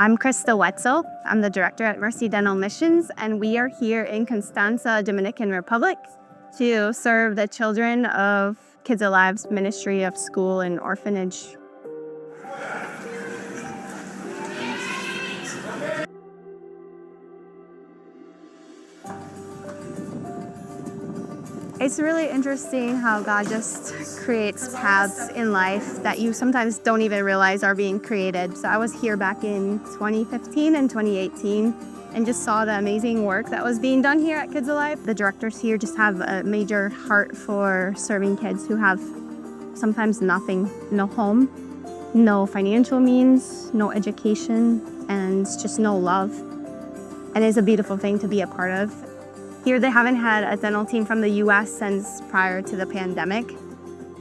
I'm Krista Wetzel. I'm the director at Mercy Dental Missions, and we are here in Constanza, Dominican Republic to serve the children of Kids Alive's Ministry of School and Orphanage. It's really interesting how God just creates paths in life that you sometimes don't even realize are being created. So I was here back in 2015 and 2018 and just saw the amazing work that was being done here at Kids Alive. The directors here just have a major heart for serving kids who have sometimes nothing, no home, no financial means, no education, and just no love. And it's a beautiful thing to be a part of. Here they haven't had a dental team from the US since prior to the pandemic.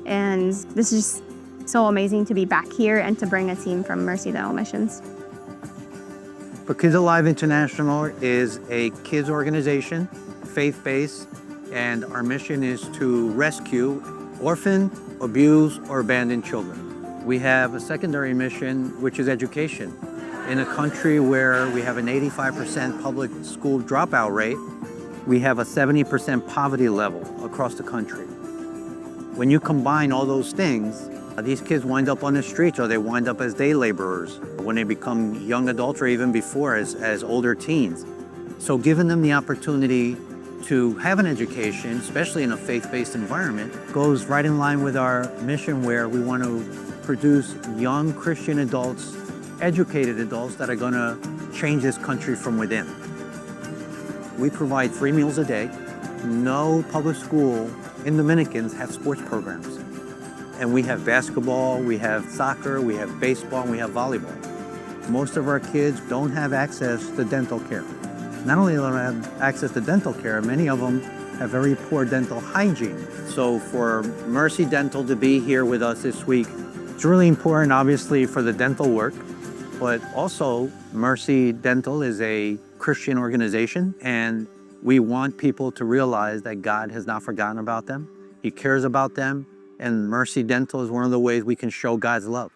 And this is just so amazing to be back here and to bring a team from Mercy Dental Missions. But Kids Alive International is a kids organization, faith-based, and our mission is to rescue orphaned, abused, or abandoned children. We have a secondary mission, which is education. In a country where we have an 85% public school dropout rate, we have a 70% poverty level across the country. When you combine all those things, these kids wind up on the streets or they wind up as day laborers when they become young adults or even before as older teens. So giving them the opportunity to have an education, especially in a faith-based environment, goes right in line with our mission where we want to produce young Christian adults, educated adults that are going to change this country from within. We provide 3 meals a day. No public school in Dominicans have sports programs. And we have basketball, we have soccer, we have baseball, and we have volleyball. Most of our kids don't have access to dental care. Not only don't they have access to dental care, many of them have very poor dental hygiene. So for Mercy Dental to be here with us this week, it's really important, obviously, for the dental work, but also Mercy Dental is a Christian organization, and we want people to realize that God has not forgotten about them. He cares about them, and Mercy Dental is one of the ways we can show God's love.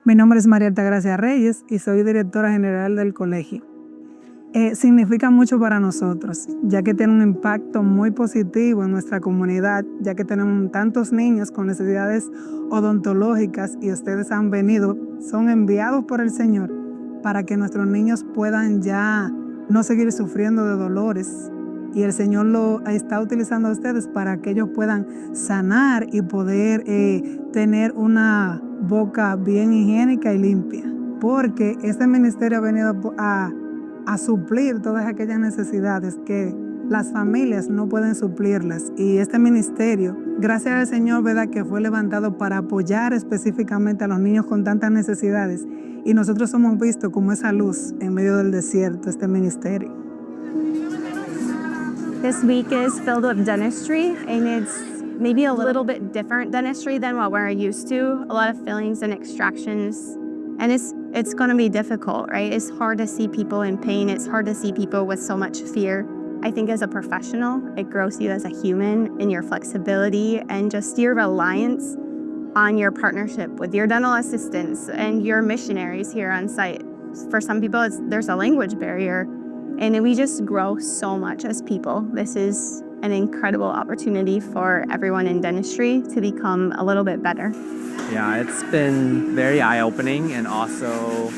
Mi nombre es María Altagracia Reyes y soy directora general del colegio. Significa mucho para nosotros, ya que tiene un impacto muy positivo en nuestra comunidad, ya que tenemos tantos niños con necesidades odontológicas y ustedes han venido, son enviados por el Señor para que nuestros niños puedan ya no seguir sufriendo de dolores. Y el Señor lo está utilizando a ustedes para que ellos puedan sanar y poder tener una boca bien higiénica y limpia. Porque este ministerio ha venido a suplir todas aquellas necesidades que las familias no pueden suplirlas. Y este ministerio, gracias al Señor, ¿verdad?, que fue levantado para apoyar específicamente a los niños con tantas necesidades. Y nosotros hemos visto como esa luz en medio del desierto, este ministerio. This week is filled with dentistry, and it's maybe a little bit different dentistry than what we're used to. A lot of fillings and extractions, and it's going to be difficult, right? It's hard to see people in pain. It's hard to see people with so much fear. I think as a professional, it grows you as a human in your flexibility and just your reliance on your partnership with your dental assistants and your missionaries here on site. For some people, there's a language barrier, and we just grow so much as people. This is an incredible opportunity for everyone in dentistry to become a little bit better. Yeah, it's been very eye-opening and also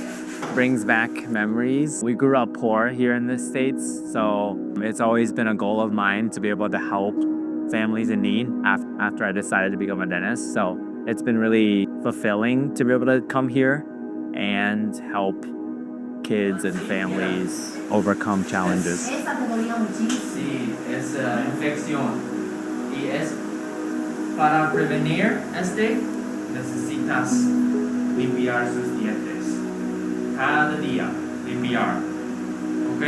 brings back memories. We grew up poor here in the States, so it's always been a goal of mine to be able to help families in need after I decided to become a dentist. So it's been really fulfilling to be able to come here and help kids and families overcome challenges. Sí, es infección y es para prevenir necesitas limpiar sus dientes cada día, limpiar, ¿ok?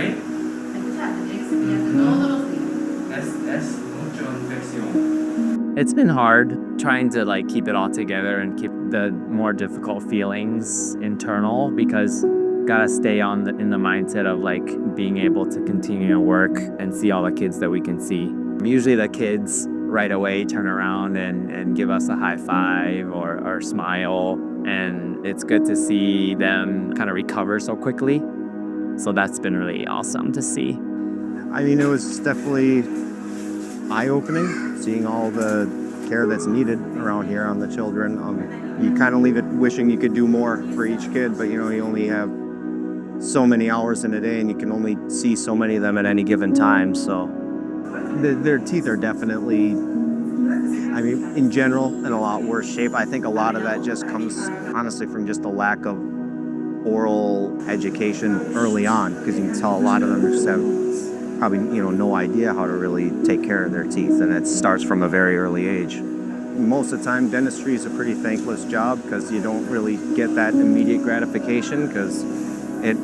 Es mucha infección. It's been hard trying to keep it all together and keep the more difficult feelings internal because gotta stay in the mindset of being able to continue to work and see all the kids that we can see. Usually the kids right away turn around and give us a high five or smile. And it's good to see them kind of recover so quickly. So that's been really awesome to see. I mean, it was definitely eye-opening, seeing all the care that's needed around here on the children. You kind of leave it wishing you could do more for each kid, but you know, you only have so many hours in a day and you can only see so many of them at any given time. So their teeth are definitely, I mean, in general, in a lot worse shape. I think a lot of that just comes, honestly, from just a lack of oral education early on, because you can tell a lot of them just have probably, you know, no idea how to really take care of their teeth, and it starts from a very early age. Most of the time, dentistry is a pretty thankless job because you don't really get that immediate gratification because it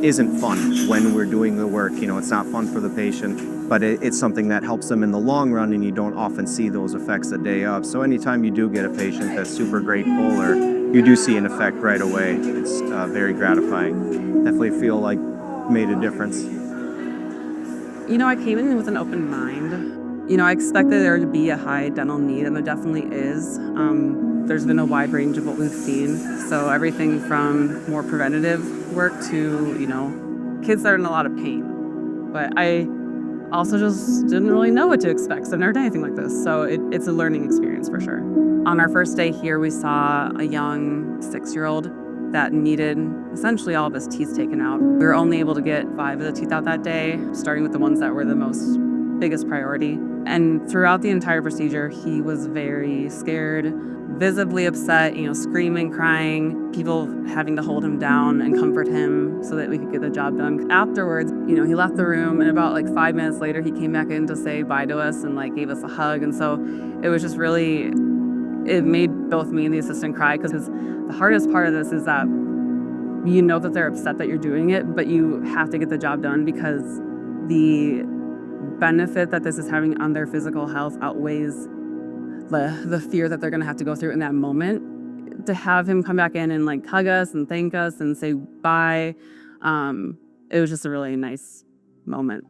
isn't fun when we're doing the work. You know, it's not fun for the patient, but it's something that helps them in the long run, and you don't often see those effects the day of. So anytime you do get a patient that's super grateful or you do see an effect right away, it's very gratifying. Definitely feel like made a difference. You know, I came in with an open mind. You know, I expected there to be a high dental need, and there definitely is. There's been a wide range of what we've seen. So everything from more preventative work to, you know, kids that are in a lot of pain. But I also just didn't really know what to expect. So I've never done anything like this. So it's a learning experience for sure. On our first day here, we saw a young 6-year-old that needed essentially all of his teeth taken out. We were only able to get 5 of the teeth out that day, starting with the ones that were the biggest priority. And throughout the entire procedure, he was very scared, visibly upset, you know, screaming, crying, people having to hold him down and comfort him so that we could get the job done. Afterwards, you know, he left the room, and about like 5 minutes later, he came back in to say bye to us and like gave us a hug. And so it was just really, it made both me and the assistant cry, because the hardest part of this is that you know that they're upset that you're doing it, but you have to get the job done because the benefit that this is having on their physical health outweighs the fear that they're going to have to go through in that moment. To have him come back in and like hug us and thank us and say bye, it was just a really nice moment.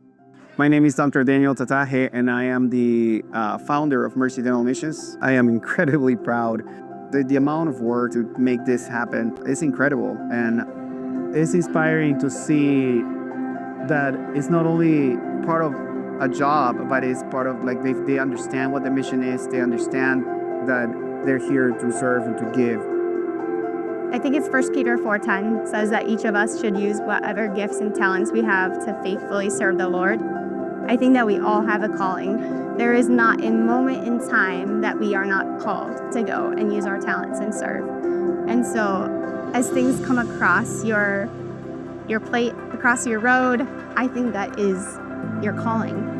My name is Dr. Daniel Tataje, and I am the founder of Mercy Dental Missions. I am incredibly proud. The amount of work to make this happen is incredible, and it's inspiring to see that it's not only part of a job, but it's part of, like, they understand what the mission is. They understand that they're here to serve and to give. I think it's 1 Peter 4:10 says that each of us should use whatever gifts and talents we have to faithfully serve the Lord. I think that we all have a calling. There is not a moment in time that we are not called to go and use our talents and serve. And so as things come across your plate, across your road, I think that is your calling.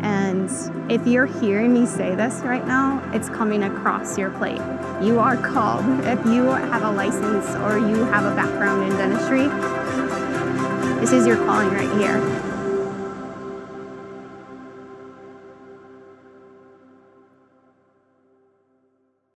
And if you're hearing me say this right now, it's coming across your plate. You are called. If you have a license or you have a background in dentistry, this is your calling right here.